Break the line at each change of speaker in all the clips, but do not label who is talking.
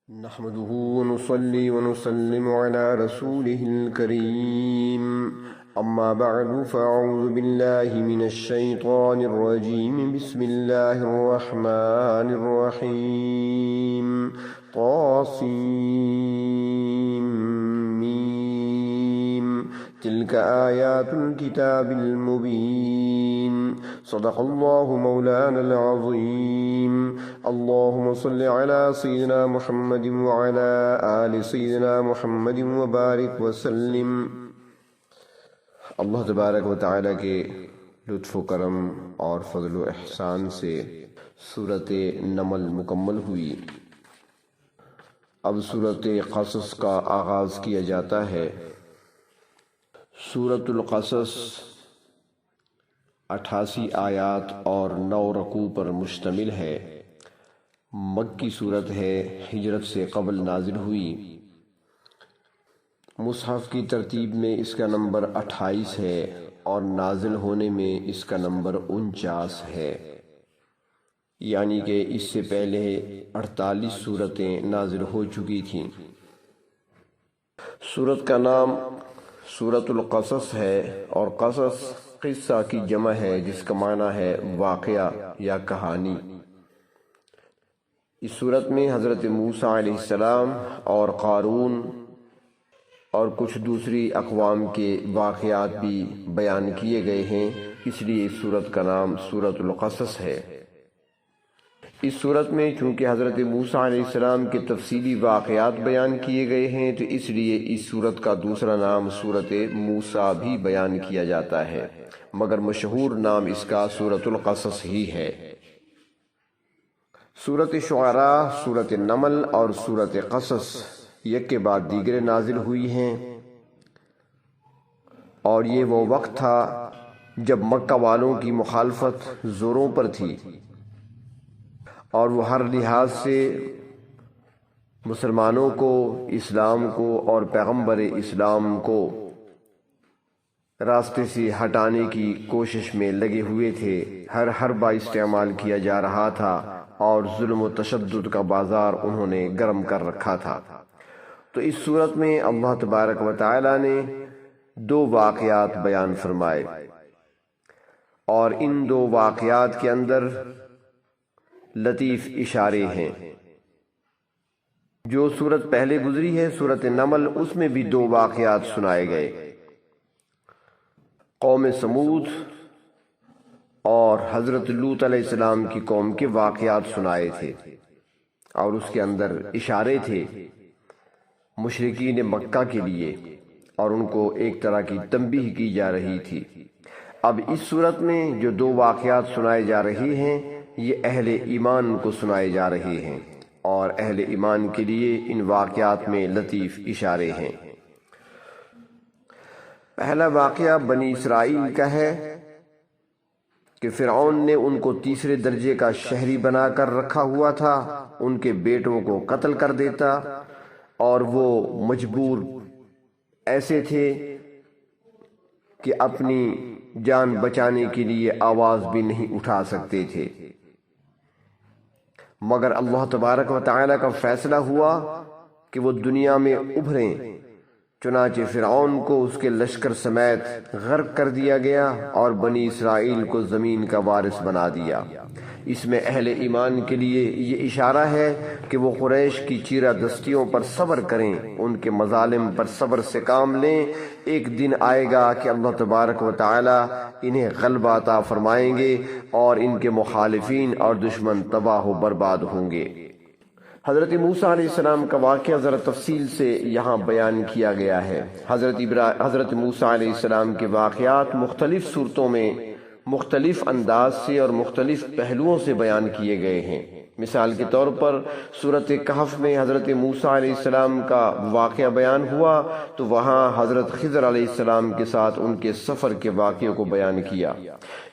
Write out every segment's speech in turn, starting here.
نحمده ونصلي ونسلم على رسوله الكريم أما بعد فأعوذ بالله من الشيطان الرجيم بسم الله الرحمن الرحيم طاسيم تلك آيات الكتاب المبين صدق الله مولانا العظيم اللهم صل على سيدنا محمد وعلى آل سيدنا محمد وبارك وسلم۔ اللہ تبارک و تعالیٰ کے لطف و کرم اور فضل و احسان سے سورۃ نمل مکمل ہوئی۔ اب سورۃ قصص کا آغاز کیا جاتا ہے۔ سورۃ القصص 88 آیات اور 9 رکوع پر مشتمل ہے۔ مکی صورت ہے، ہجرت سے قبل نازل ہوئی۔ مصحف کی ترتیب میں اس کا نمبر 28 ہے اور نازل ہونے میں اس کا نمبر 49 ہے، یعنی کہ اس سے پہلے 48 صورتیں نازل ہو چکی تھیں۔ سورت کا نام سورۃ القصص ہے اور قصص قصہ کی جمع ہے جس کا معنی ہے واقعہ یا کہانی۔ اس صورت میں حضرت موسیٰ علیہ السلام اور قارون اور کچھ دوسری اقوام کے واقعات بھی بیان کیے گئے ہیں، اس لیے اس صورت کا نام سورۃ القصص ہے۔ اس صورت میں چونکہ حضرت موسیٰ علیہ السلام کے تفصیلی واقعات بیان کیے گئے ہیں تو اس لیے اس صورت کا دوسرا نام سورۃ موسیٰ بھی بیان کیا جاتا ہے، مگر مشہور نام اس کا سورۃ القصص ہی ہے۔ سورۃ شعراء، سورۃ نمل اور سورۃ قصص یک کے بعد دیگر نازل ہوئی ہیں، اور یہ وہ وقت تھا جب مکہ والوں کی مخالفت زوروں پر تھی اور وہ ہر لحاظ سے مسلمانوں کو، اسلام کو اور پیغمبر اسلام کو راستے سے ہٹانے کی کوشش میں لگے ہوئے تھے۔ ہر حربہ استعمال کیا جا رہا تھا اور ظلم و تشدد کا بازار انہوں نے گرم کر رکھا تھا۔ تو اس صورت میں اللہ تبارک و تعالی نے 2 واقعات بیان فرمائے، اور ان 2 واقعات کے اندر لطیف اشارے ہیں۔ جو صورت پہلے گزری ہے سورۃ نمل، اس میں بھی 2 واقعات سنائے گئے۔ قوم سمود اور حضرت لوط علیہ السلام کی قوم کے واقعات سنائے تھے، اور اس کے اندر اشارے تھے مشرکین مکہ کے لیے، اور ان کو ایک طرح کی تنبیہ کی جا رہی تھی۔ اب اس صورت میں جو 2 واقعات سنائے جا رہے ہیں یہ اہل ایمان کو سنائے جا رہے ہیں، اور اہل ایمان کے لیے ان واقعات میں لطیف اشارے ہیں۔ پہلا واقعہ بنی اسرائیل کا ہے کہ فرعون نے ان کو تیسرے درجے کا شہری بنا کر رکھا ہوا تھا، ان کے بیٹوں کو قتل کر دیتا، اور وہ مجبور ایسے تھے کہ اپنی جان بچانے کے لیے آواز بھی نہیں اٹھا سکتے تھے، مگر اللہ تبارک و تعالی کا فیصلہ ہوا کہ وہ دنیا میں ابھریں۔ چنانچہ فرعون کو اس کے لشکر سمیت غرق کر دیا گیا اور بنی اسرائیل کو زمین کا وارث بنا دیا۔ اس میں اہل ایمان کے لیے یہ اشارہ ہے کہ وہ قریش کی چیرہ دستیوں پر صبر کریں، ان کے مظالم پر صبر سے کام لیں۔ ایک دن آئے گا کہ اللہ تبارک و تعالی انہیں غلبہ عطا فرمائیں گے اور ان کے مخالفین اور دشمن تباہ و برباد ہوں گے۔ حضرت موسیٰ علیہ السلام کا واقعہ ذرا تفصیل سے یہاں بیان کیا گیا ہے۔ حضرت موسیٰ علیہ السلام کے واقعات مختلف صورتوں میں مختلف انداز سے اور مختلف پہلوؤں سے بیان کیے گئے ہیں۔ مثال کے طور پر سورۃ کہف میں حضرت موسیٰ علیہ السلام کا واقعہ بیان ہوا تو وہاں حضرت خضر علیہ السلام کے ساتھ ان کے سفر کے واقعے کو بیان کیا۔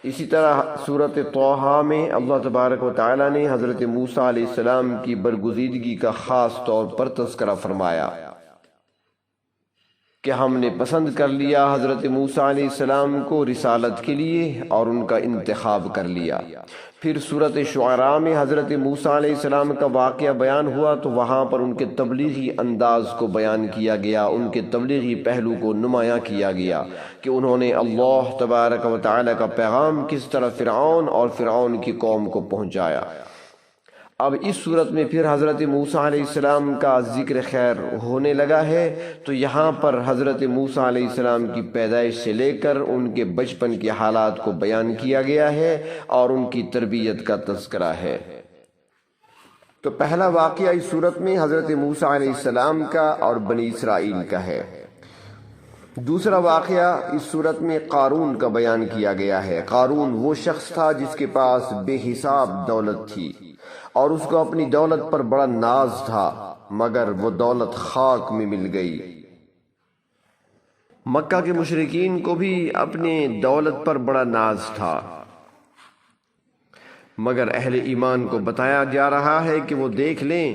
اسی طرح سورۃ طٰہٰ میں اللہ تبارک و تعالی نے حضرت موسیٰ علیہ السلام کی برگزیدگی کا خاص طور پر تذکرہ فرمایا۔ کہ ہم نے پسند کر لیا حضرت موسیٰ علیہ السلام کو رسالت کے لیے اور ان کا انتخاب کر لیا۔ پھر سورۃ شعراء میں حضرت موسیٰ علیہ السلام کا واقعہ بیان ہوا تو وہاں پر ان کے تبلیغی انداز کو بیان کیا گیا، ان کے تبلیغی پہلو کو نمایاں کیا گیا کہ انہوں نے اللہ تبارک و تعالی کا پیغام کس طرح فرعون اور فرعون کی قوم کو پہنچایا۔ اب اس صورت میں پھر حضرت موسیٰ علیہ السلام کا ذکر خیر ہونے لگا ہے، تو یہاں پر حضرت موسیٰ علیہ السلام کی پیدائش سے لے کر ان کے بچپن کے حالات کو بیان کیا گیا ہے اور ان کی تربیت کا تذکرہ ہے۔ تو پہلا واقعہ اس صورت میں حضرت موسیٰ علیہ السلام کا اور بنی اسرائیل کا ہے۔ دوسرا واقعہ اس صورت میں قارون کا بیان کیا گیا ہے۔ قارون وہ شخص تھا جس کے پاس بے حساب دولت تھی اور اس کو اپنی دولت پر بڑا ناز تھا، مگر وہ دولت خاک میں مل گئی۔ مکہ کے مشرکین کو بھی اپنے دولت پر بڑا ناز تھا، مگر اہل ایمان کو بتایا جا رہا ہے کہ وہ دیکھ لیں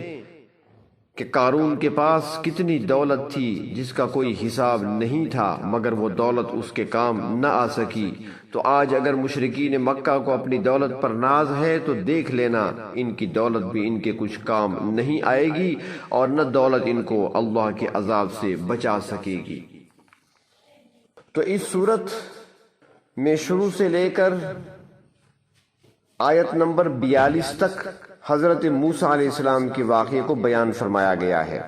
کہ قارون کے پاس کتنی دولت تھی جس کا کوئی حساب نہیں تھا، مگر وہ دولت اس کے کام نہ آ سکی۔ تو آج اگر مشرکین مکہ کو اپنی دولت پر ناز ہے تو دیکھ لینا ان کی دولت بھی ان کے کچھ کام نہیں آئے گی اور نہ دولت ان کو اللہ کے عذاب سے بچا سکے گی۔ تو اس صورت میں شروع سے لے کر آیت نمبر 42 تک حضرت موسیٰ علیہ السلام کے واقعے کو بیان فرمایا گیا ہے،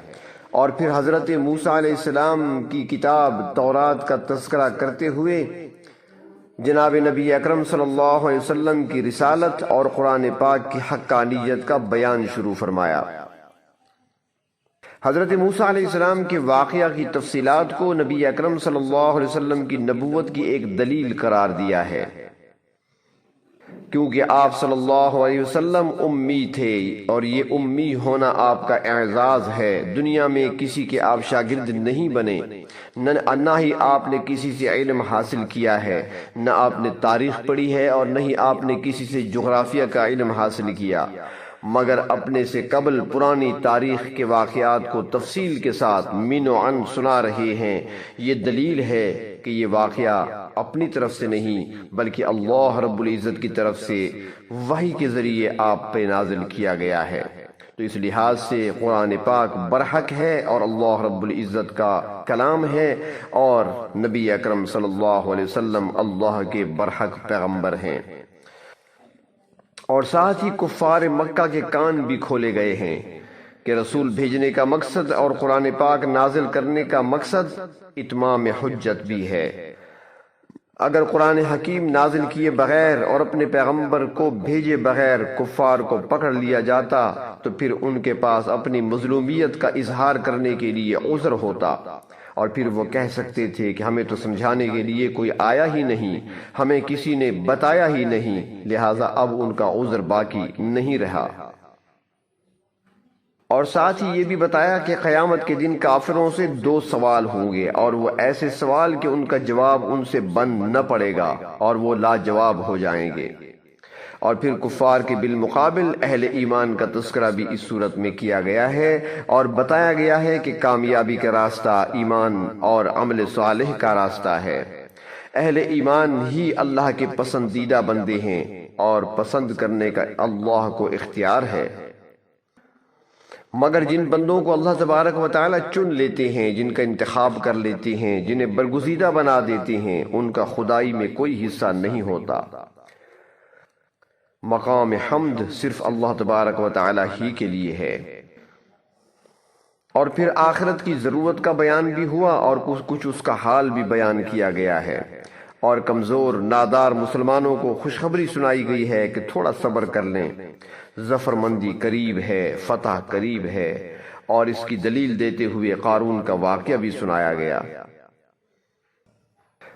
اور پھر حضرت موسیٰ علیہ السلام کی کتاب تورات کا تذکرہ کرتے ہوئے جناب نبی اکرم صلی اللہ علیہ وسلم کی رسالت اور قرآن پاک کی حقانیت کا بیان شروع فرمایا۔ حضرت موسیٰ علیہ السلام کے واقعہ کی تفصیلات کو نبی اکرم صلی اللہ علیہ وسلم کی نبوت کی ایک دلیل قرار دیا ہے، کیونکہ آپ صلی اللہ علیہ وسلم امی تھے اور یہ امی ہونا آپ کا اعزاز ہے۔ دنیا میں کسی کے آپ شاگرد نہیں بنے، نہ ہی آپ نے کسی سے علم حاصل کیا ہے، نہ آپ نے تاریخ پڑھی ہے اور نہ ہی آپ نے کسی سے جغرافیہ کا علم حاصل کیا، مگر اپنے سے قبل پرانی تاریخ کے واقعات کو تفصیل کے ساتھ من و عن سنا رہے ہیں۔ یہ دلیل ہے کہ یہ واقعہ اپنی طرف سے نہیں بلکہ اللہ رب العزت کی طرف سے وحی کے ذریعے آپ پہ نازل کیا گیا ہے۔ تو اس لحاظ سے قرآن پاک برحق ہے اور اللہ رب العزت کا کلام ہے، اور نبی اکرم صلی اللہ علیہ وسلم اللہ کے برحق پیغمبر ہیں، اور ساتھ ہی کفار مکہ کے کان بھی کھولے گئے ہیں کہ رسول بھیجنے کا مقصد اور قرآن پاک نازل کرنے کا مقصد اتمام حجت بھی ہے۔ اگر قرآن حکیم نازل کیے بغیر اور اپنے پیغمبر کو بھیجے بغیر کفار کو پکڑ لیا جاتا تو پھر ان کے پاس اپنی مظلومیت کا اظہار کرنے کے لیے عذر ہوتا، اور پھر وہ کہہ سکتے تھے کہ ہمیں تو سمجھانے کے لیے کوئی آیا ہی نہیں، ہمیں کسی نے بتایا ہی نہیں، لہٰذا اب ان کا عذر باقی نہیں رہا۔ اور ساتھ ہی یہ بھی بتایا کہ قیامت کے دن کافروں سے 2 سوال ہوں گے، اور وہ ایسے سوال کہ ان کا جواب ان سے بن نہ پڑے گا اور وہ لاجواب ہو جائیں گے۔ اور پھر کفار کے بالمقابل اہل ایمان کا تذکرہ بھی اس صورت میں کیا گیا ہے اور بتایا گیا ہے کہ کامیابی کا راستہ ایمان اور عمل صالح کا راستہ ہے۔ اہل ایمان ہی اللہ کے پسندیدہ بندے ہیں اور پسند کرنے کا اللہ کو اختیار ہے، مگر جن بندوں کو اللہ تبارک و تعالی چن لیتے ہیں، جن کا انتخاب کر لیتے ہیں، جنہیں برگزیدہ بنا دیتے ہیں، ان کا خدائی میں کوئی حصہ نہیں ہوتا۔ مقام حمد صرف اللہ تبارک و تعالی ہی کے لیے ہے۔ اور پھر آخرت کی ضرورت کا بیان بھی ہوا اور کچھ اس کا حال بھی بیان کیا گیا ہے، اور کمزور نادار مسلمانوں کو خوشخبری سنائی گئی ہے کہ تھوڑا صبر کر لیں، ظفر مندی قریب ہے، فتح قریب ہے، اور اس کی دلیل دیتے ہوئے قارون کا واقعہ بھی سنایا گیا،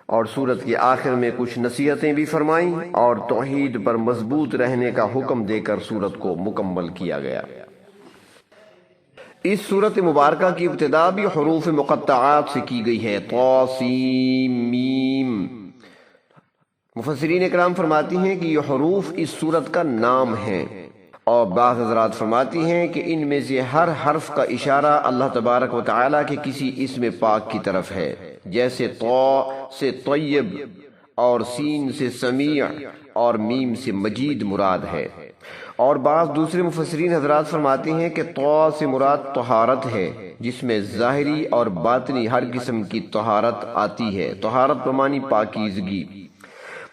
اور سورت کے آخر میں کچھ نصیحتیں بھی فرمائیں اور توحید پر مضبوط رہنے کا حکم دے کر سورت کو مکمل کیا گیا۔ اس سورت مبارکہ کی ابتدا بھی حروف مقطعات سے کی گئی ہے، طاسیم میم۔ مفسرین اکرام فرماتی ہیں کہ یہ حروف اس سورت کا نام ہیں، اور بعض حضرات فرماتی ہیں کہ ان میں سے ہر حرف کا اشارہ اللہ تبارک و تعالیٰ کے کسی اسم پاک کی طرف ہے، جیسے طا سے طیب اور سین سے سمیع اور میم سے مجید مراد ہے۔ اور بعض دوسرے مفسرین حضرات فرماتے ہیں کہ طا سے مراد طہارت ہے، جس میں ظاہری اور باطنی ہر قسم کی طہارت آتی ہے۔ طہارت بمانی پاکیزگی،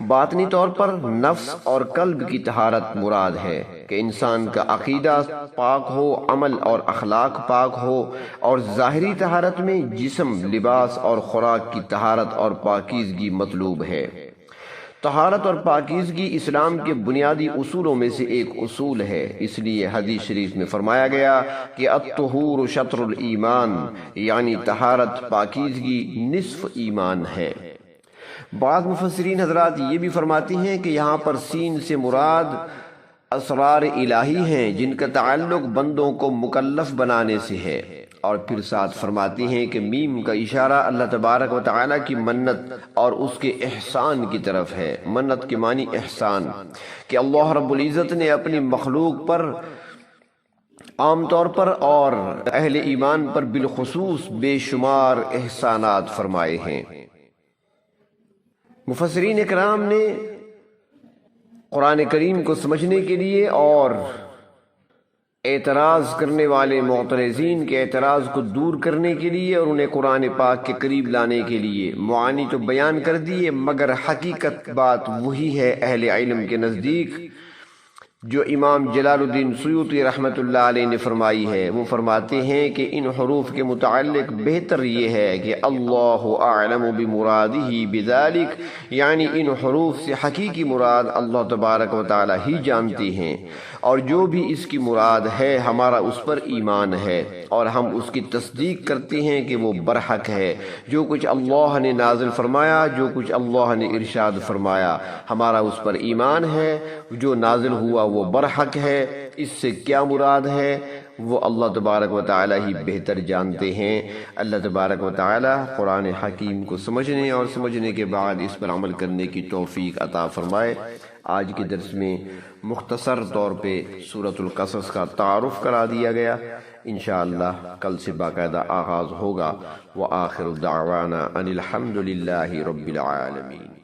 باطنی طور پر نفس اور قلب کی طہارت مراد ہے کہ انسان کا عقیدہ پاک ہو، عمل اور اخلاق پاک ہو، اور ظاہری طہارت میں جسم، لباس اور خوراک کی طہارت اور پاکیزگی مطلوب ہے۔ طہارت اور پاکیزگی اسلام کے بنیادی اصولوں میں سے ایک اصول ہے، اس لیے حدیث شریف میں فرمایا گیا کہ الطہور شطر الایمان، یعنی طہارت، پاکیزگی نصف ایمان ہے۔ بعض مفسرین حضرات یہ بھی فرماتی ہیں کہ یہاں پر سین سے مراد اسرار الہی ہیں، جن کا تعلق بندوں کو مکلف بنانے سے ہے، اور پھر ساتھ فرماتی ہیں کہ میم کا اشارہ اللہ تبارک و تعالیٰ کی منت اور اس کے احسان کی طرف ہے۔ منت کے معنی احسان، کہ اللہ رب العزت نے اپنی مخلوق پر عام طور پر اور اہل ایمان پر بالخصوص بے شمار احسانات فرمائے ہیں۔ مفسرین اکرام نے قرآن کریم کو سمجھنے کے لیے اور اعتراض کرنے والے معترضین کے اعتراض کو دور کرنے کے لیے اور انہیں قرآن پاک کے قریب لانے کے لیے معانی تو بیان کر دیے، مگر حقیقت بات وہی ہے اہل علم کے نزدیک جو امام جلال الدین سیوطی رحمۃ اللہ علیہ نے فرمائی ہے۔ وہ فرماتے ہیں کہ ان حروف کے متعلق بہتر یہ ہے کہ اللہ اعلم بمرادہ بذالک، یعنی ان حروف سے حقیقی مراد اللہ تبارک و تعالی ہی جانتے ہیں، اور جو بھی اس کی مراد ہے ہمارا اس پر ایمان ہے، اور ہم اس کی تصدیق کرتے ہیں کہ وہ برحق ہے۔ جو کچھ اللہ نے نازل فرمایا، جو کچھ اللہ نے ارشاد فرمایا، ہمارا اس پر ایمان ہے۔ جو نازل ہوا وہ برحق ہے، اس سے کیا مراد ہے وہ اللہ تبارک و تعالی ہی بہتر جانتے ہیں۔ اللہ تبارک و تعالی قرآن حکیم کو سمجھنے اور سمجھنے کے بعد اس پر عمل کرنے کی توفیق عطا فرمائے۔ آج کے درس میں مختصر طور پہ سورۃ القصص کا تعارف کرا دیا گیا، انشاءاللہ کل سے باقاعدہ آغاز ہوگا۔ وآخر دعوانا ان الحمد للہ رب العالمین۔